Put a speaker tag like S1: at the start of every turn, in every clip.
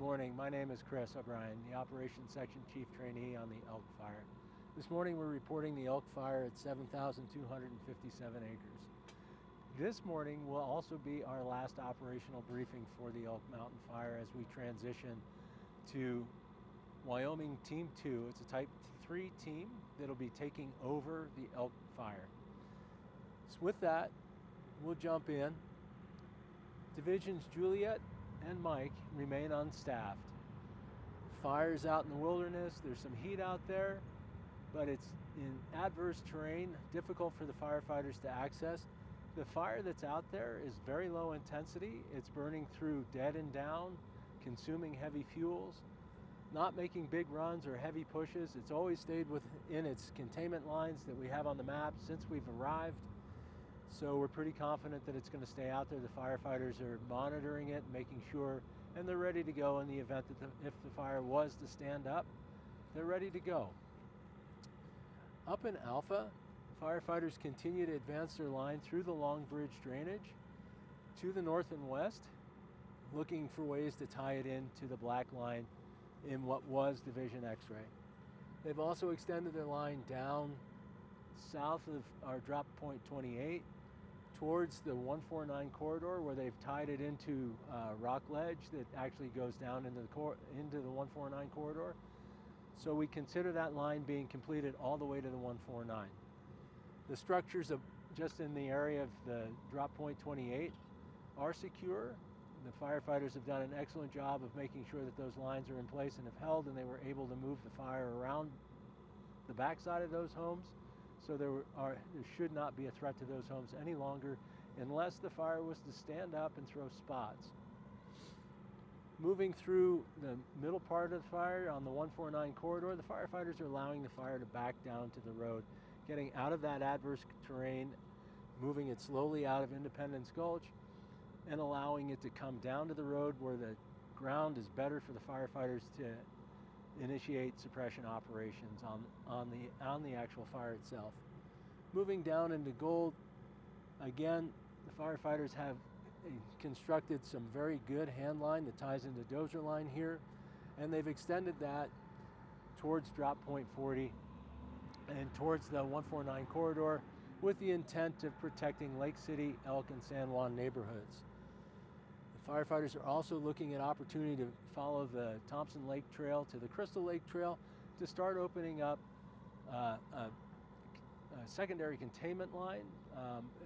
S1: morning. My name is Chris O'Brien, the Operations Section Chief Trainee on the Elk Fire. This morning we're reporting the Elk Fire at 7,257 acres. This morning will also be our last operational briefing for the Elk Mountain Fire as we transition to Wyoming Team 2. It's a Type 3 team that'll be taking over the Elk Fire. So with that, we'll jump in. Divisions Juliet and Mike remain unstaffed. Fire's out in the wilderness, there's some heat out there, but it's in adverse terrain, difficult for the firefighters to access. The fire that's out there is very low intensity. It's burning through dead and down, consuming heavy fuels, not making big runs or heavy pushes. It's always stayed within its containment lines that we have on the map since we've arrived. So we're pretty confident that it's going to stay out there. The firefighters are monitoring it, making sure, and they're ready to go in the event that if the fire was to stand up, they're ready to go. Up in Alpha, firefighters continue to advance their line through the Long Bridge drainage to the north and west, looking for ways to tie it into the black line in what was Division X-ray. They've also extended their line down south of our drop point 28 towards the 149 corridor, where they've tied it into rock ledge that actually goes down into the 149 corridor. So we consider that line being completed all the way to the 149. The structures just in the area of the drop point 28 are secure. The firefighters have done an excellent job of making sure that those lines are in place and have held, and they were able to move the fire around the backside of those homes. So there should not be a threat to those homes any longer unless the fire was to stand up and throw spots. Moving through the middle part of the fire on the 149 corridor, the firefighters are allowing the fire to back down to the road, getting out of that adverse terrain, moving it slowly out of Independence Gulch, and allowing it to come down to the road where the ground is better for the firefighters to initiate suppression operations on the actual fire itself. Moving down into Gold, again, the firefighters have constructed some very good hand line that ties into dozer line here, and they've extended that towards drop point 40 and towards the 149 corridor with the intent of protecting Lake City, Elk, and San Juan neighborhoods. Firefighters are also looking at opportunity to follow the Thompson Lake Trail to the Crystal Lake Trail to start opening up a secondary containment line.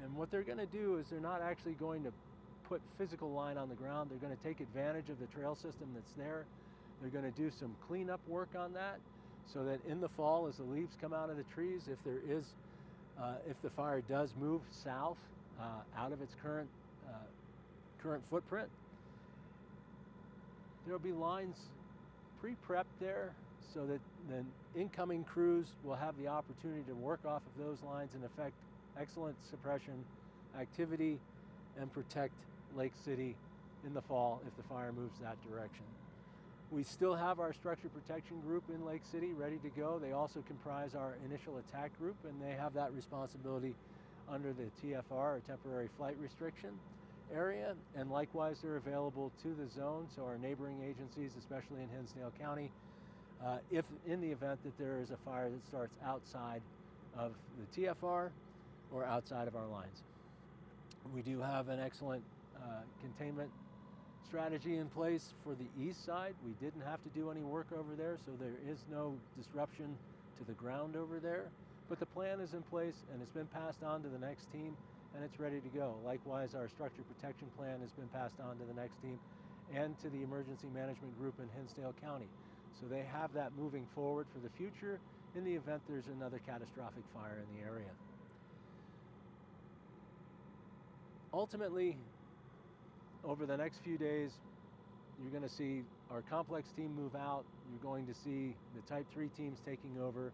S1: And what they're going to do is they're not actually going to put physical line on the ground. They're going to take advantage of the trail system that's there. They're going to do some cleanup work on that so that in the fall, as the leaves come out of the trees, if the fire does move south out of its current footprint, there'll be lines pre-prepped there so that the incoming crews will have the opportunity to work off of those lines and effect excellent suppression activity and protect Lake City in the fall if the fire moves that direction. We still have our structure protection group in Lake City ready to go. They also comprise our initial attack group, and they have that responsibility under the TFR, or temporary flight restriction area, and likewise they're available to the zone, so our neighboring agencies, especially in Hinsdale County, if in the event that there is a fire that starts outside of the TFR or outside of our lines. We do have an excellent containment strategy in place for the east side. We didn't have to do any work over there, so there is no disruption to the ground over there, but the plan is in place and it's been passed on to the next team, and it's ready to go. Likewise, our structure protection plan has been passed on to the next team and to the emergency management group in Hinsdale County. So they have that moving forward for the future in the event there's another catastrophic fire in the area. Ultimately, over the next few days, you're going to see our complex team move out. You're going to see the Type 3 teams taking over.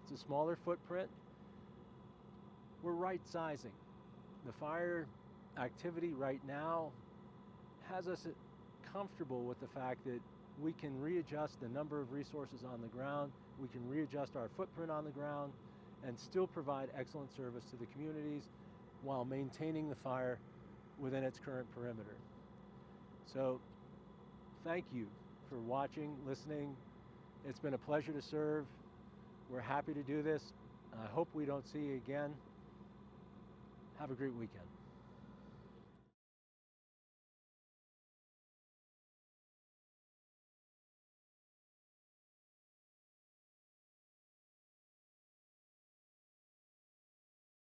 S1: It's a smaller footprint. We're right sizing. The fire activity right now has us comfortable with the fact that we can readjust the number of resources on the ground, we can readjust our footprint on the ground, and still provide excellent service to the communities while maintaining the fire within its current perimeter. So thank you for watching, listening. It's been a pleasure to serve. We're happy to do this. I hope we don't see you again. Have a great weekend.